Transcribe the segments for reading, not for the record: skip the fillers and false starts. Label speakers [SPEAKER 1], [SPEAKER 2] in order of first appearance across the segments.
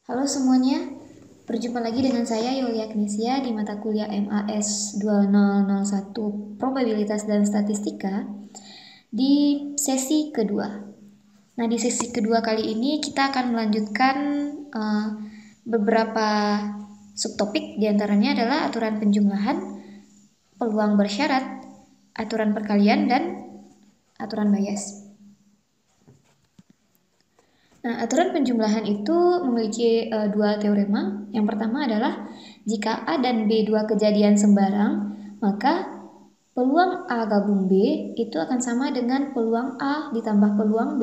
[SPEAKER 1] Halo semuanya, berjumpa lagi dengan saya Yulia Knesia di mata kuliah MAS 2001 Probabilitas dan Statistika di sesi kedua. Nah, di sesi kedua kali ini kita akan melanjutkan beberapa subtopik, diantaranya adalah aturan penjumlahan, peluang bersyarat, aturan perkalian, dan aturan bias. Nah, aturan penjumlahan itu memiliki dua teorema. Yang pertama adalah jika A dan B dua kejadian sembarang, maka peluang A gabung B itu akan sama dengan peluang A ditambah peluang B,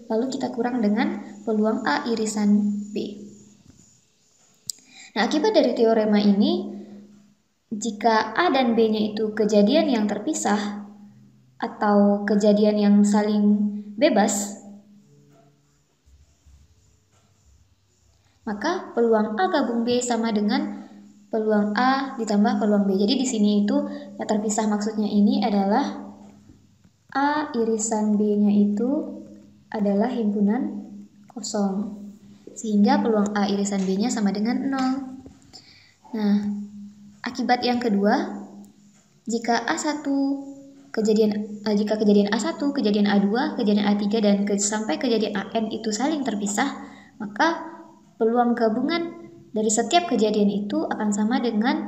[SPEAKER 1] lalu kita kurang dengan peluang A irisan B. Nah, akibat dari teorema ini, jika A dan B-nya itu kejadian yang terpisah atau kejadian yang saling bebas, maka peluang A gabung B sama dengan peluang A ditambah peluang B. Jadi di sini itu yang terpisah maksudnya ini adalah A irisan B-nya itu adalah himpunan kosong. Sehingga peluang A irisan B-nya sama dengan 0. Nah, akibat yang kedua, jika kejadian A1, kejadian A2, kejadian A3 dan sampai kejadian AN itu saling terpisah, maka peluang gabungan dari setiap kejadian itu akan sama dengan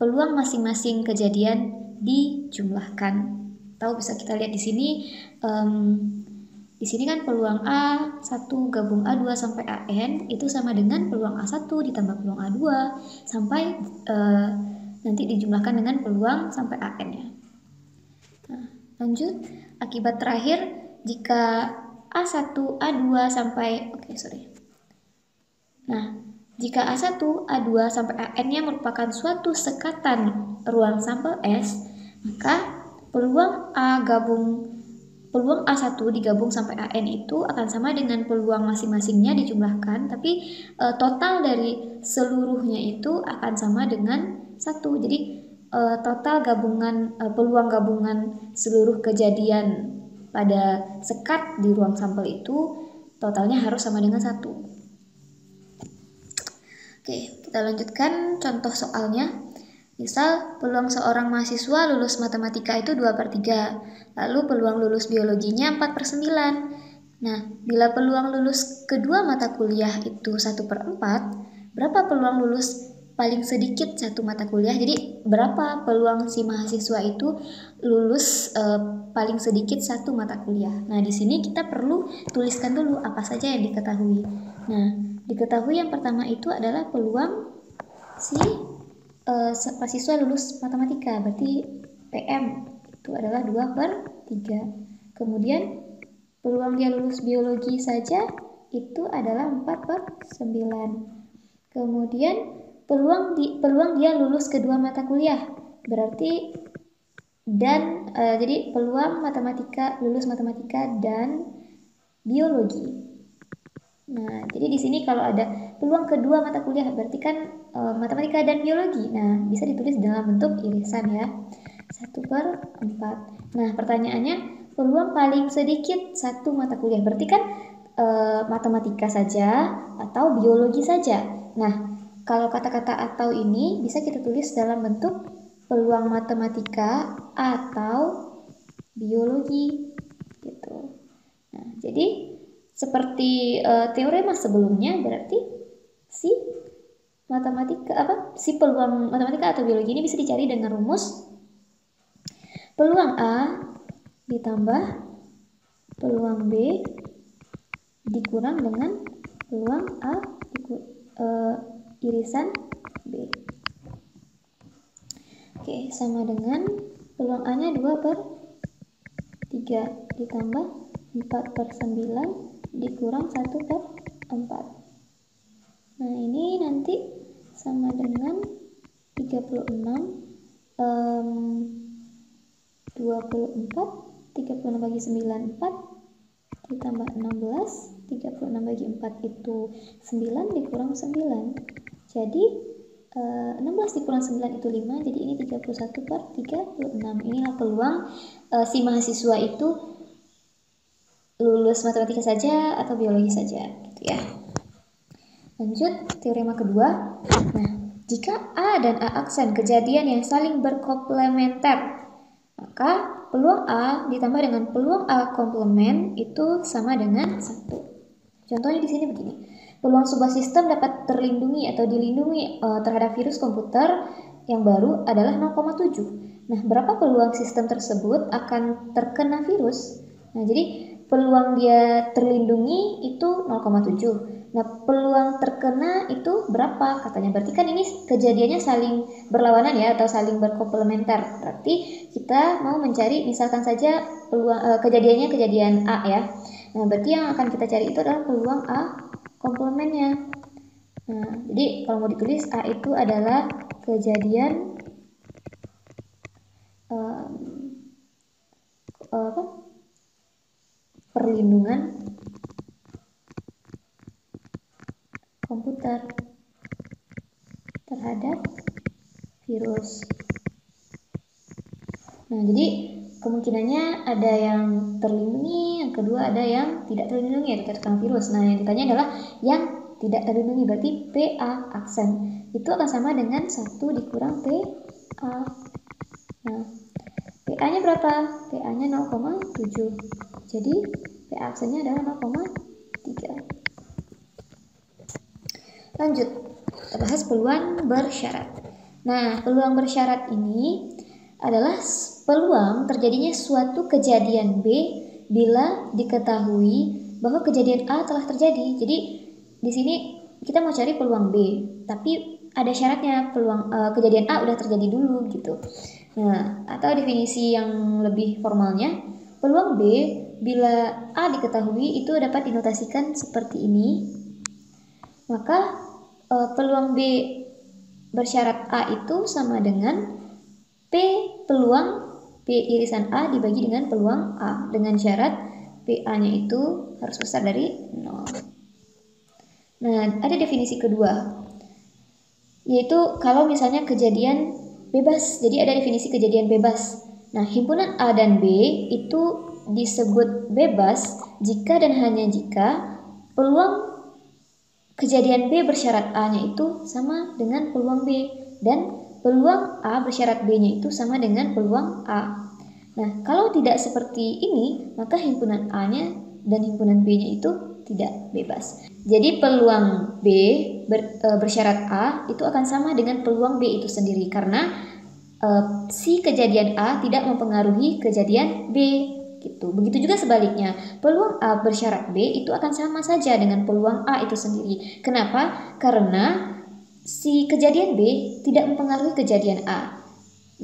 [SPEAKER 1] peluang masing-masing kejadian dijumlahkan. Tahu bisa kita lihat di sini. Di sini kan peluang A1 gabung A2 sampai AN itu sama dengan peluang A1 ditambah peluang A2 sampai nanti dijumlahkan dengan peluang sampai AN ya. Nah, lanjut, akibat terakhir jika A1, A2 sampai Nah, jika A1, A2 sampai AN-nya merupakan suatu sekatan ruang sampel S, maka peluang A1 digabung sampai AN itu akan sama dengan peluang masing-masingnya dijumlahkan, tapi total dari seluruhnya itu akan sama dengan 1. Jadi total peluang gabungan seluruh kejadian pada sekat di ruang sampel itu totalnya harus sama dengan 1. Oke, kita lanjutkan contoh soalnya. Misal, peluang seorang mahasiswa lulus matematika itu 2/3, lalu peluang lulus biologinya 4/9. Nah, bila peluang lulus kedua mata kuliah itu 1/4, berapa peluang lulus paling sedikit satu mata kuliah? Jadi, berapa peluang si mahasiswa itu lulus paling sedikit satu mata kuliah? Nah, di sini kita perlu tuliskan dulu apa saja yang diketahui. Nah, diketahui yang pertama itu adalah peluang si mahasiswa lulus matematika, berarti PM itu adalah 2/3. Kemudian peluang dia lulus biologi saja itu adalah 4/9. Kemudian peluang dia lulus kedua mata kuliah, berarti jadi peluang lulus matematika dan biologi. Nah, jadi di sini kalau ada peluang kedua mata kuliah berarti kan matematika dan biologi. Nah, bisa ditulis dalam bentuk irisan ya. 1/4. Nah, pertanyaannya peluang paling sedikit satu mata kuliah berarti kan matematika saja atau biologi saja. Nah, kalau kata-kata atau ini bisa kita tulis dalam bentuk peluang matematika atau biologi gitu. Nah, jadi seperti teorema sebelumnya, berarti si peluang matematika atau biologi ini bisa dicari dengan rumus peluang A ditambah peluang B dikurang dengan peluang A irisan B. Oke, sama dengan peluang A-nya 2/3 ditambah 4/9 dikurang 1/4. Nah, ini nanti sama dengan 36. 24, 36 bagi 9, 4 ditambah 16, 36 bagi 4 itu 9 dikurang 9. Jadi 16 dikurang 9 itu 5, jadi ini 31/36. Inilah peluang si mahasiswa itu lulus matematika saja atau biologi saja gitu ya. Lanjut, teorema kedua. Nah, jika A dan A aksen kejadian yang saling berkomplementer, maka peluang A ditambah dengan peluang A komplement itu sama dengan 1. Contohnya di sini begini. Peluang sebuah sistem dapat terlindungi atau dilindungi terhadap virus komputer yang baru adalah 0,7. Nah, berapa peluang sistem tersebut akan terkena virus? Nah, jadi peluang dia terlindungi itu 0,7. Nah, peluang terkena itu berapa? Katanya berarti kan ini kejadiannya saling berlawanan ya, atau saling berkomplementer. Berarti kita mau mencari misalkan saja peluang kejadiannya kejadian A ya. Nah, berarti yang akan kita cari itu adalah peluang A komplemennya. Nah, jadi kalau mau ditulis A itu adalah kejadian perlindungan komputer terhadap virus. Nah, jadi kemungkinannya ada yang terlindungi, yang kedua ada yang tidak terlindungi atau terkena virus. Nah, yang ditanya adalah yang tidak terlindungi, berarti PA aksen. Itu akan sama dengan 1 dikurang PA. Nah, PA-nya berapa? PA-nya 0,7. Jadi, PA aksennya adalah 0,3. Lanjut, kita bahas peluang bersyarat. Nah, peluang bersyarat ini adalah peluang terjadinya suatu kejadian B bila diketahui bahwa kejadian A telah terjadi. Jadi di sini kita mau cari peluang B, tapi ada syaratnya, peluang kejadian A udah terjadi dulu gitu. Nah, atau definisi yang lebih formalnya, peluang B bila A diketahui itu dapat dinotasikan seperti ini. Maka peluang B bersyarat A itu sama dengan P peluang P irisan A dibagi dengan peluang A, dengan syarat PA-nya itu harus besar dari 0. Nah, ada definisi kedua, yaitu kalau misalnya kejadian bebas. Jadi ada definisi kejadian bebas. Nah, himpunan A dan B itu disebut bebas jika dan hanya jika peluang kejadian B bersyarat A-nya itu sama dengan peluang B, dan peluang A bersyarat B-nya itu sama dengan peluang A. Nah, kalau tidak seperti ini, maka himpunan A-nya dan himpunan B-nya itu tidak bebas. Jadi peluang B bersyarat A itu akan sama dengan peluang B itu sendiri, karena si kejadian A tidak mempengaruhi kejadian B. Gitu. Begitu juga sebaliknya, peluang A bersyarat B itu akan sama saja dengan peluang A itu sendiri. Kenapa? Karena si kejadian B tidak mempengaruhi kejadian A.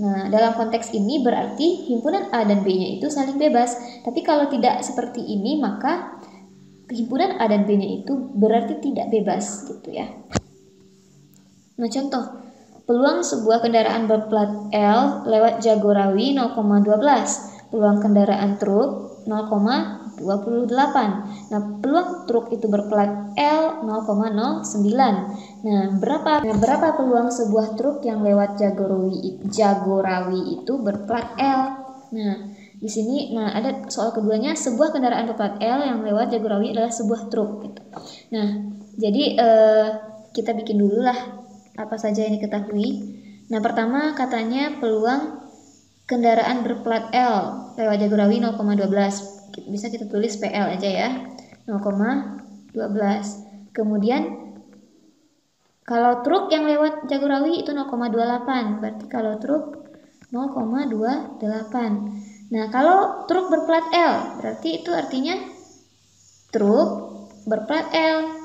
[SPEAKER 1] Nah, dalam konteks ini berarti himpunan A dan B-nya itu saling bebas. Tapi kalau tidak seperti ini, maka himpunan A dan B-nya itu berarti tidak bebas gitu ya. Nah, contoh, peluang sebuah kendaraan berplat L lewat Jagorawi 0,12. Peluang kendaraan truk 0,28. Nah, peluang truk itu berplat L 0,09. Nah, berapa peluang sebuah truk yang lewat Jagorawi itu berplat L? Nah, di sini ada soal keduanya, sebuah kendaraan berplat L yang lewat Jagorawi adalah sebuah truk gitu. Nah, jadi kita bikin dulu lah apa saja yang diketahui. Nah, pertama katanya peluang kendaraan berplat L lewat Jagorawi 0,12. Bisa kita tulis PL aja ya, 0,12. Kemudian kalau truk yang lewat Jagorawi itu 0,28. Berarti kalau truk 0,28. Nah, kalau truk berplat L, berarti itu artinya truk berplat L.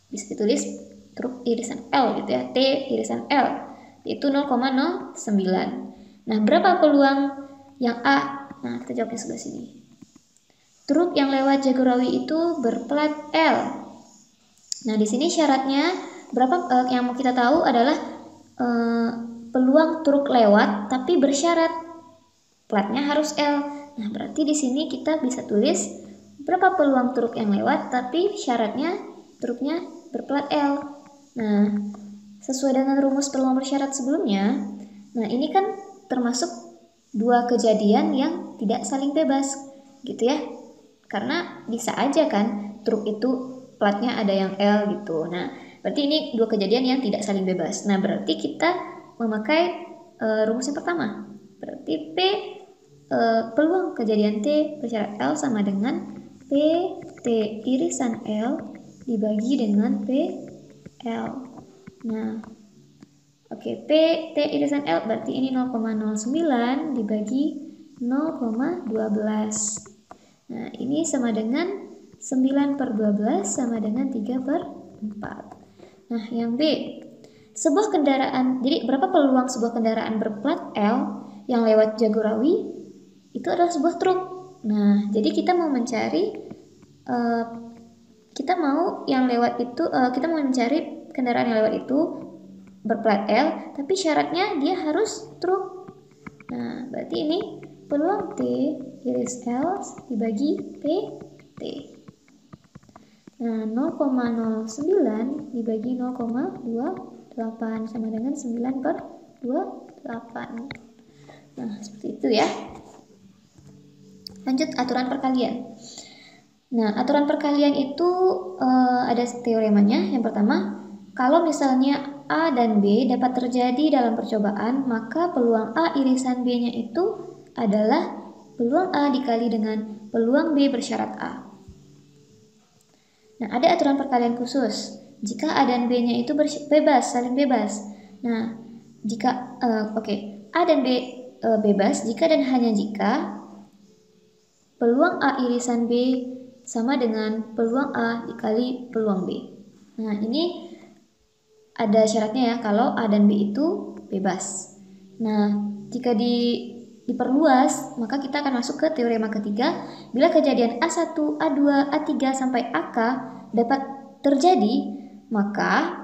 [SPEAKER 1] Bisa ditulis truk irisan L gitu ya, T irisan L, itu 0,09. Nah, berapa peluang yang A? Nah, kita jawabnya sebelah sini. Truk yang lewat Jagorawi itu berplat L. Nah, di sini syaratnya berapa? Yang mau kita tahu adalah peluang truk lewat tapi bersyarat platnya harus L. Nah, berarti di sini kita bisa tulis berapa peluang truk yang lewat tapi syaratnya truknya berplat L. Nah, sesuai dengan rumus peluang bersyarat sebelumnya, nah ini kan termasuk dua kejadian yang tidak saling bebas gitu ya. Karena bisa aja kan truk itu platnya ada yang L gitu. Nah, berarti ini dua kejadian yang tidak saling bebas. Nah, berarti kita memakai rumus yang pertama. Berarti P peluang kejadian T bersyarat L sama dengan P T irisan L dibagi dengan P L. Nah, oke, P T irisan L berarti ini 0,09 dibagi 0,12. Nah, ini sama dengan 9/12 sama dengan 3/4. Nah, yang B, sebuah kendaraan, jadi berapa peluang sebuah kendaraan berplat L yang lewat Jagorawi itu adalah sebuah truk. Nah, jadi kita mau mencari kita mau mencari kendaraan yang lewat itu berplat L, tapi syaratnya dia harus truk. Nah, berarti ini peluang T iris L dibagi PT. Nah, 0,09 dibagi 0,28 sama dengan 9/28. Nah, seperti itu ya. Lanjut aturan perkalian. Nah, aturan perkalian itu ada teoremanya. Yang pertama, kalau misalnya A dan B dapat terjadi dalam percobaan, maka peluang A irisan B-nya itu adalah peluang A dikali dengan peluang B bersyarat A. Nah, ada aturan perkalian khusus. Jika A dan B-nya itu saling bebas. Nah, jika A dan B bebas jika dan hanya jika peluang A irisan B sama dengan peluang A dikali peluang B. Nah, ini ada syaratnya ya kalau A dan B itu bebas. Nah, jika diperluas, maka kita akan masuk ke teorema ketiga. Bila kejadian A1, A2, A3 sampai AK dapat terjadi, maka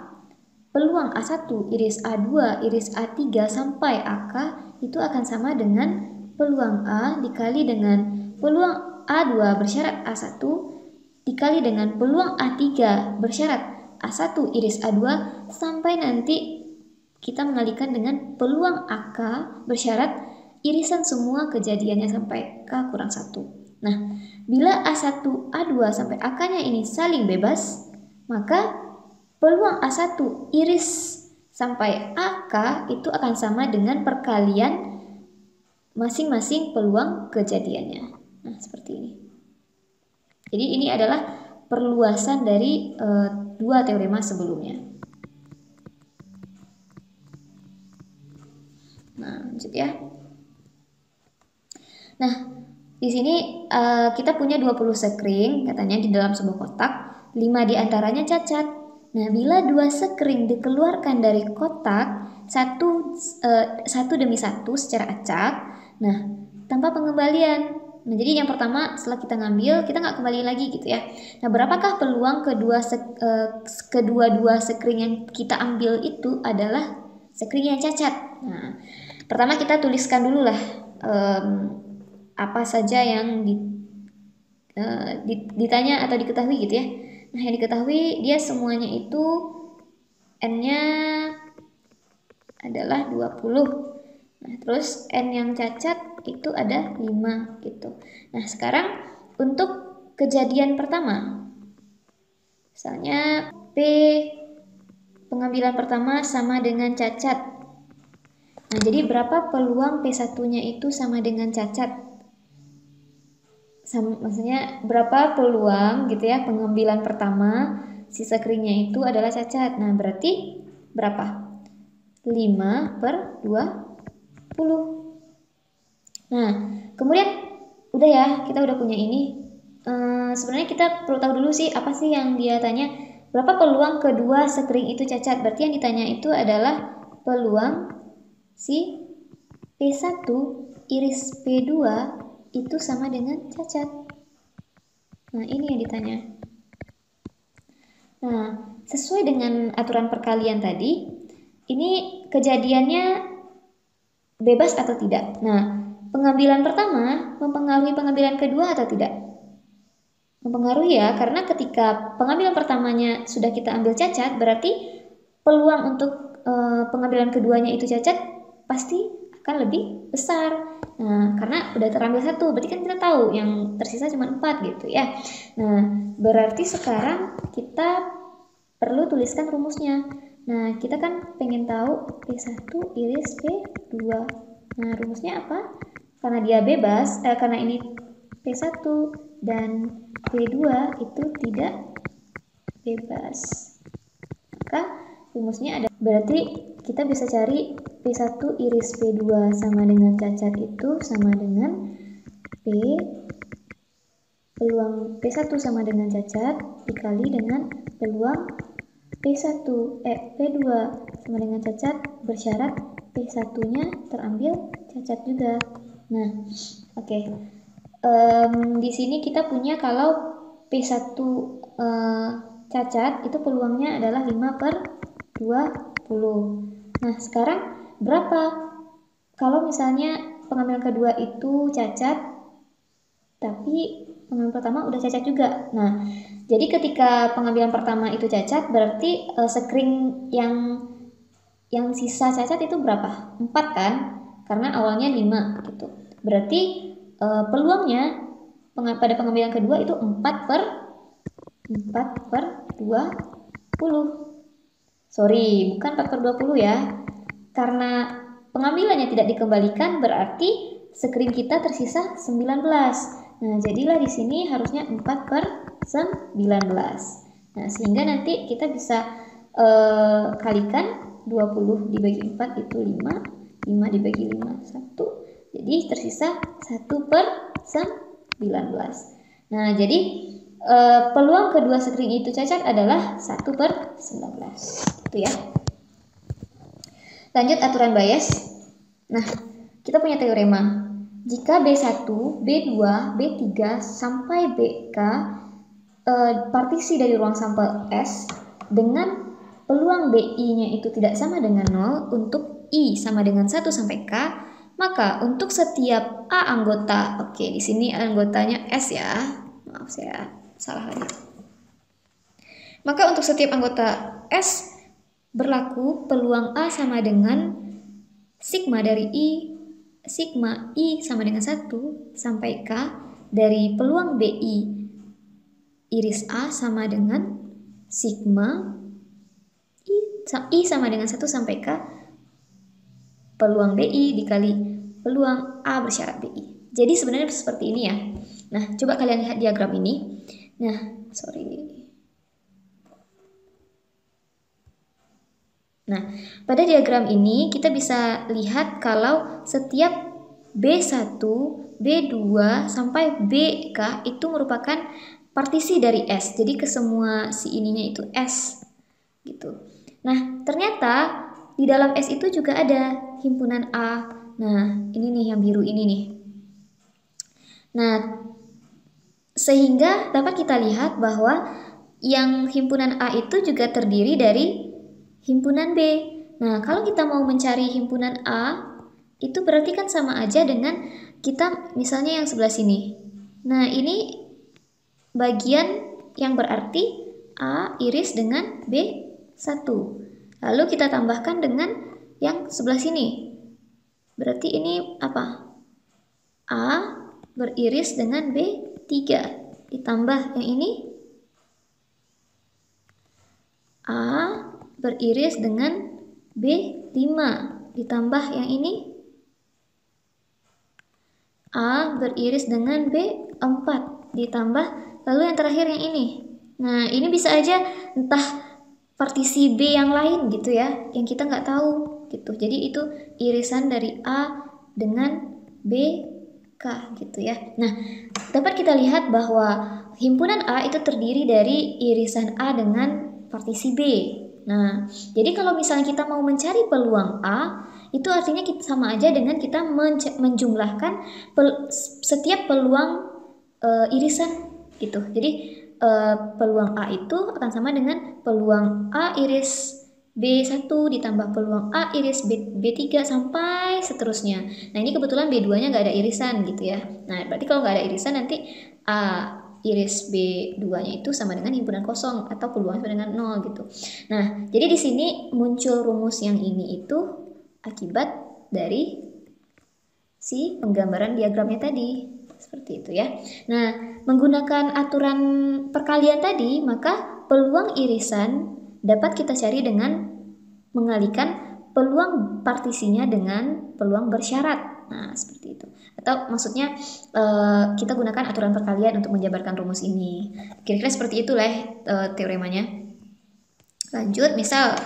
[SPEAKER 1] peluang A1 iris A2 iris A3 sampai AK itu akan sama dengan peluang A dikali dengan peluang A2 bersyarat A1 dikali dengan peluang A3 bersyarat A1 iris A2 sampai nanti kita mengalikan dengan peluang AK bersyarat irisan semua kejadiannya sampai K kurang 1. Nah, bila A1, A2 sampai AK-nya ini saling bebas, maka peluang A1 iris sampai AK itu akan sama dengan perkalian masing-masing peluang kejadiannya. Nah, seperti ini. Jadi ini adalah perluasan dari dua teorema sebelumnya. Nah, lanjut ya. Nah, di sini kita punya 20 sekring katanya di dalam sebuah kotak, 5 diantaranya cacat. Nah, bila 2 sekring dikeluarkan dari kotak satu demi satu secara acak, nah tanpa pengembalian. Nah, jadi yang pertama setelah kita ngambil, kita nggak kembali lagi gitu ya. Nah, berapakah peluang kedua-dua sekring yang kita ambil itu adalah sekring yang cacat? Nah, pertama kita tuliskan dulu lah apa saja yang ditanya atau diketahui gitu ya. Nah, yang diketahui dia semuanya itu N-nya adalah 20. Nah, terus N yang cacat itu ada 5 gitu. Nah, sekarang untuk kejadian pertama. Misalnya P pengambilan pertama sama dengan cacat. Nah, jadi berapa peluang P1-nya itu sama dengan cacat? Maksudnya berapa peluang gitu ya pengambilan pertama si sekringnya itu adalah cacat. Nah, berarti berapa? 5/20. Nah, kemudian udah ya, kita udah punya ini. Sebenarnya kita perlu tahu dulu sih apa sih yang dia tanya. Berapa peluang kedua sekring itu cacat? Berarti yang ditanya itu adalah peluang si P1 iris P2 itu sama dengan cacat. Nah, ini yang ditanya. Nah, sesuai dengan aturan perkalian tadi, ini kejadiannya bebas atau tidak? Nah, pengambilan pertama mempengaruhi pengambilan kedua atau tidak? Mempengaruhi ya, karena ketika pengambilan pertamanya sudah kita ambil cacat, berarti peluang untuk pengambilan keduanya itu cacat pasti akan lebih besar. Nah, karena udah terambil 1, berarti kan kita tahu yang tersisa cuma 4 gitu ya. Nah, berarti sekarang kita perlu tuliskan rumusnya. Nah, kita kan pengen tahu P1 iris P2. Nah, rumusnya apa? Karena dia bebas, karena ini P1 dan P2 itu tidak bebas. Maka rumusnya ada. Berarti kita bisa cari P1 iris P2 sama dengan cacat itu sama dengan peluang P1 sama dengan cacat dikali dengan peluang P2 sama dengan cacat bersyarat P1-nya terambil cacat juga. Nah, oke. Di sini kita punya kalau P1 cacat itu peluangnya adalah 5/20. Nah, sekarang berapa? Kalau misalnya pengambilan kedua itu cacat, tapi pengambilan pertama udah cacat juga. Nah, jadi ketika pengambilan pertama itu cacat, berarti sekring yang sisa cacat itu berapa? 4 kan? Karena awalnya 5 gitu. Berarti peluangnya pada pengambilan kedua itu 4/20. Sorry, bukan 4/20 ya. Karena pengambilannya tidak dikembalikan, berarti sekring kita tersisa 19. Nah, jadilah di sini harusnya 4/19. Nah, sehingga nanti kita bisa kalikan 20 dibagi 4 itu 5, 5 dibagi 5 1. Jadi tersisa 1/19. Nah, jadi peluang kedua sekring itu cacat adalah 1/19. Itu ya. Lanjut aturan Bayes. Nah, kita punya teorema. Jika B1, B2, B3 sampai BK partisi dari ruang sampel S dengan peluang BI-nya itu tidak sama dengan 0 untuk I sama dengan 1 sampai K, maka untuk setiap A anggota, oke di sini anggotanya S ya, maaf saya salah lagi. Maka untuk setiap anggota S berlaku peluang A sama dengan sigma dari sigma I sama dengan 1 sampai K dari peluang BI iris A sama dengan sigma I sama dengan 1 sampai K peluang BI dikali peluang A bersyarat BI. Jadi sebenarnya seperti ini ya. Nah, coba kalian lihat diagram ini. Nah, Nah, pada diagram ini kita bisa lihat kalau setiap B1, B2 sampai BK itu merupakan partisi dari S. Jadi ke semua si ininya itu S gitu. Nah, ternyata di dalam S itu juga ada himpunan A. Nah, ini nih yang biru ini nih. Nah, sehingga dapat kita lihat bahwa yang himpunan A itu juga terdiri dari himpunan B. Nah, kalau kita mau mencari himpunan A, itu berarti kan sama aja dengan kita misalnya yang sebelah sini. Nah, ini bagian yang berarti A iris dengan B1. Lalu kita tambahkan dengan yang sebelah sini. Berarti ini apa? A beriris dengan B3. Ditambah yang ini A beriris dengan B5 ditambah yang ini A beriris dengan B4 ditambah lalu yang terakhir yang ini. Nah, ini bisa aja entah partisi B yang lain gitu ya, yang kita nggak tahu gitu. Jadi itu irisan dari A dengan BK gitu ya. Nah, dapat kita lihat bahwa himpunan A itu terdiri dari irisan A dengan partisi B. Nah, jadi kalau misalnya kita mau mencari peluang A, itu artinya kita sama aja dengan kita menjumlahkan setiap peluang irisan gitu. Jadi peluang A itu akan sama dengan peluang A iris B1 ditambah peluang A iris B3 sampai seterusnya. Nah, ini kebetulan B2-nya nggak ada irisan gitu ya. Nah, berarti kalau nggak ada irisan nanti A iris B2-nya itu sama dengan himpunan kosong atau peluang sama dengan 0 gitu. Nah, jadi di sini muncul rumus yang ini itu akibat dari si penggambaran diagramnya tadi. Seperti itu ya. Nah, menggunakan aturan perkalian tadi, maka peluang irisan dapat kita cari dengan mengalihkan peluang partisinya dengan peluang bersyarat. Nah, seperti itu. Atau maksudnya kita gunakan aturan perkalian untuk menjabarkan rumus ini. Kira-kira seperti itulah teoremanya. Lanjut, misal.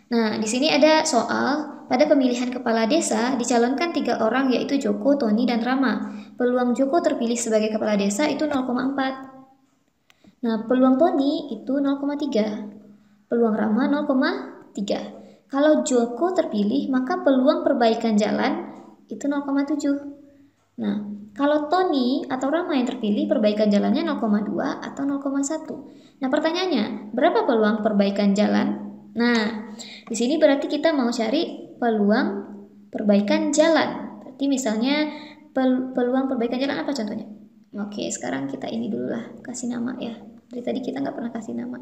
[SPEAKER 1] Nah, di sini ada soal. Pada pemilihan kepala desa, dicalonkan 3 orang yaitu Joko, Tony, dan Rama. Peluang Joko terpilih sebagai kepala desa itu 0,4. Nah, peluang Tony itu 0,3. Peluang Rama 0,3. Kalau Joko terpilih, maka peluang perbaikan jalan itu 0,7. Nah, kalau Tony atau Rama yang terpilih, perbaikan jalannya 0,2 atau 0,1. Nah, pertanyaannya, berapa peluang perbaikan jalan? Nah, di sini berarti kita mau cari peluang perbaikan jalan. Berarti misalnya peluang perbaikan jalan apa contohnya? Oke, sekarang kita ini dulu lah, kasih nama ya. Dari tadi kita nggak pernah kasih nama,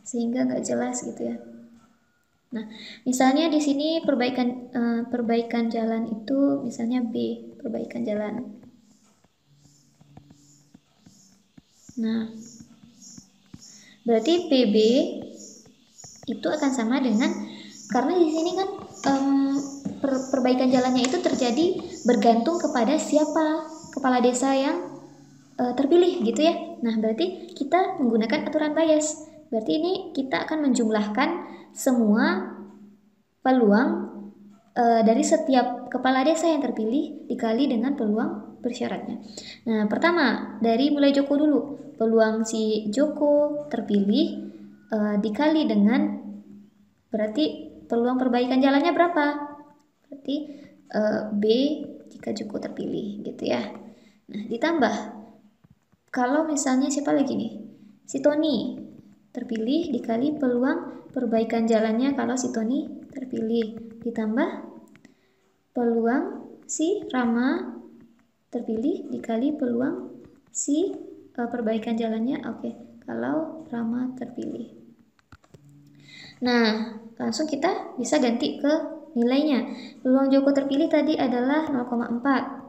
[SPEAKER 1] sehingga nggak jelas gitu ya. Nah, misalnya di sini perbaikan jalan itu misalnya B, perbaikan jalan. Nah, berarti PB itu akan sama dengan, karena di sini kan perbaikan jalannya itu terjadi bergantung kepada siapa kepala desa yang terpilih gitu ya. Nah, berarti kita menggunakan aturan bias. Berarti ini kita akan menjumlahkan semua peluang dari setiap kepala desa yang terpilih dikali dengan peluang bersyaratnya. Nah, pertama dari mulai Joko dulu. Peluang si Joko terpilih dikali dengan, berarti peluang perbaikan jalannya berapa? Berarti B jika Joko terpilih gitu ya. Nah, ditambah kalau misalnya siapa lagi nih? Si Tony terpilih dikali peluang perbaikan jalannya kalau si Tony terpilih, ditambah peluang si Rama terpilih dikali peluang si perbaikan jalannya. Oke, kalau Rama terpilih. Nah, langsung kita bisa ganti ke nilainya. Peluang Joko terpilih tadi adalah 0,4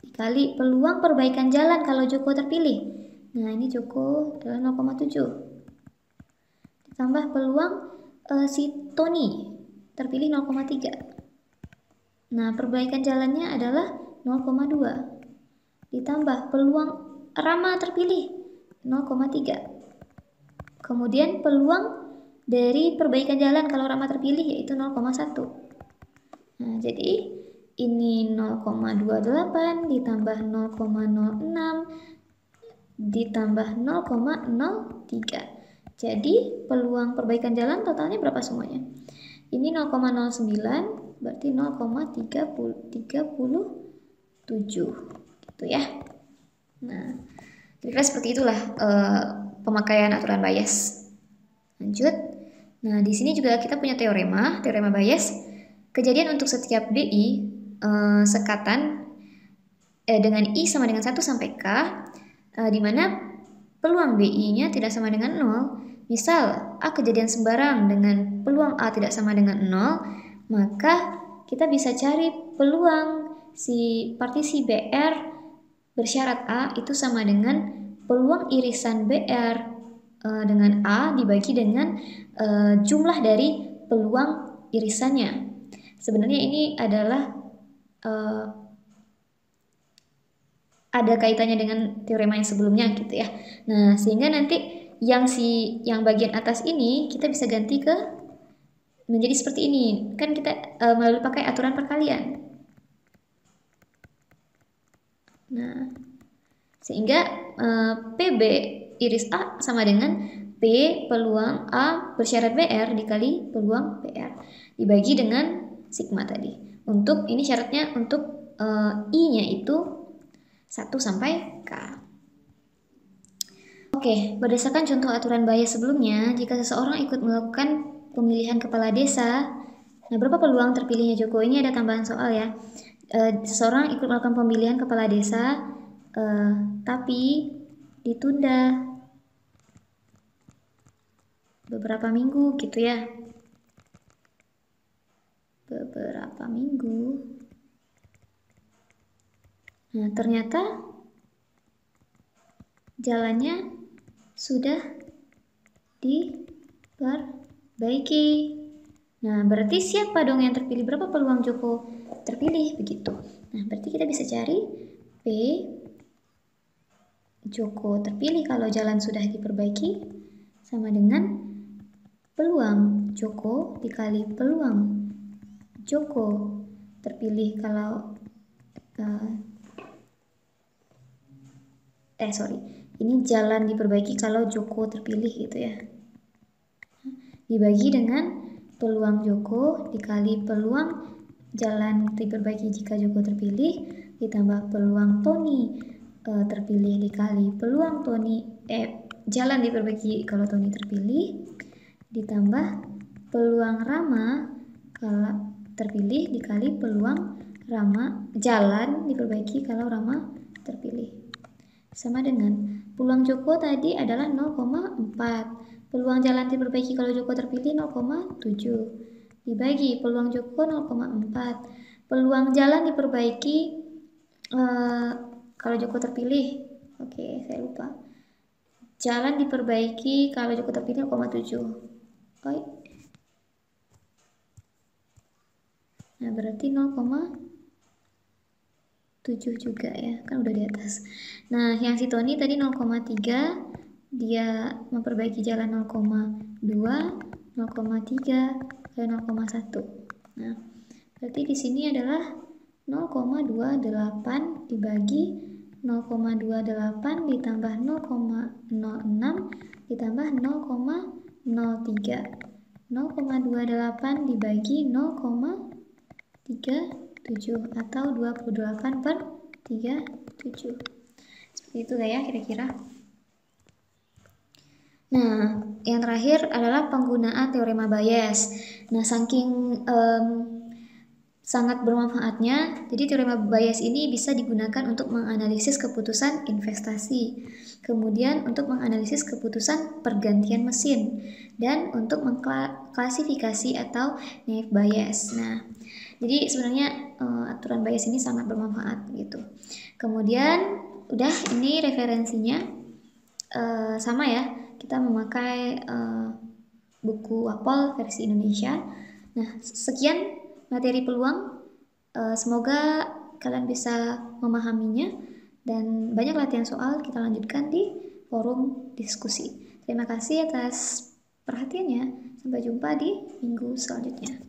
[SPEAKER 1] dikali peluang perbaikan jalan kalau Joko terpilih. Nah, ini Joko adalah 0,7. Ditambah peluang si Tony terpilih 0,3. Nah, perbaikan jalannya adalah 0,2. Ditambah peluang Rama terpilih 0,3. Kemudian peluang dari perbaikan jalan kalau Rama terpilih yaitu 0,1. Nah, jadi ini 0,28 ditambah 0,06 ditambah 0,03. Jadi peluang perbaikan jalan totalnya berapa semuanya? Ini 0,09 berarti 0,37 gitu ya. Nah, kira-kira seperti itulah pemakaian aturan bias. Lanjut. Nah, di sini juga kita punya teorema bias. Kejadian untuk setiap BI sekatan dengan I sama dengan 1 sampai K, di mana peluang BI-nya tidak sama dengan 0. Misal A kejadian sembarang dengan peluang A tidak sama dengan 0, maka kita bisa cari peluang si partisi BR bersyarat A itu sama dengan peluang irisan BR dengan A dibagi dengan jumlah dari peluang irisannya. Sebenarnya ini adalah ada kaitannya dengan teorema yang sebelumnya gitu ya. Nah, sehingga nanti yang bagian atas ini kita bisa ganti ke menjadi seperti ini. Kan kita melalui pakai aturan perkalian. Nah, sehingga PB iris A sama dengan P peluang A bersyarat BR dikali peluang BR dibagi dengan sigma tadi. Untuk ini syaratnya untuk I-nya itu 1 sampai K. Oke, berdasarkan contoh aturan bias sebelumnya, jika seseorang ikut melakukan pemilihan kepala desa, nah berapa peluang terpilihnya Joko? Ini ada tambahan soal ya. Seseorang ikut melakukan pemilihan kepala desa, tapi ditunda beberapa minggu gitu ya. Beberapa minggu. Nah, ternyata jalannya sudah diperbaiki. Nah, berarti siapa dong yang terpilih? Berapa peluang Joko terpilih? Begitu. Nah, berarti kita bisa cari P Joko terpilih kalau jalan sudah diperbaiki sama dengan peluang Joko dikali peluang Joko terpilih kalau ini jalan diperbaiki kalau Joko terpilih gitu ya. Dibagi dengan peluang Joko dikali peluang jalan diperbaiki jika Joko terpilih ditambah peluang Tony terpilih dikali peluang jalan diperbaiki kalau Tony terpilih ditambah peluang Rama kalau terpilih dikali peluang jalan diperbaiki kalau Rama terpilih. Sama dengan peluang Joko tadi adalah 0,4. Peluang jalan diperbaiki kalau Joko terpilih 0,7. Dibagi peluang Joko 0,4. Peluang jalan diperbaiki kalau Joko terpilih. Oke, saya lupa. Jalan diperbaiki kalau Joko terpilih 0,7. Nah, berarti 0,7 juga ya, kan udah di atas. Nah, yang si Tony tadi 0,3, dia memperbaiki jalan 0,2, 0,3, dan 0,1. Nah, berarti di sini adalah 0,28 dibagi 0,28 ditambah 0,06 ditambah 0,03. 0,28 dibagi 0,37 atau 28/37. Seperti itu ya kira-kira. Nah, yang terakhir adalah penggunaan teorema Bayes. Nah, saking sangat bermanfaatnya, jadi teorema Bayes ini bisa digunakan untuk menganalisis keputusan investasi, kemudian untuk menganalisis keputusan pergantian mesin, dan untuk mengklasifikasi atau naive Bayes. Nah, jadi sebenarnya aturan Bayes ini sangat bermanfaat gitu. Kemudian udah, ini referensinya sama ya, kita memakai buku Wapol versi Indonesia. Nah, sekian materi peluang, semoga kalian bisa memahaminya dan banyak latihan soal kita lanjutkan di forum diskusi. Terima kasih atas perhatiannya, sampai jumpa di minggu selanjutnya.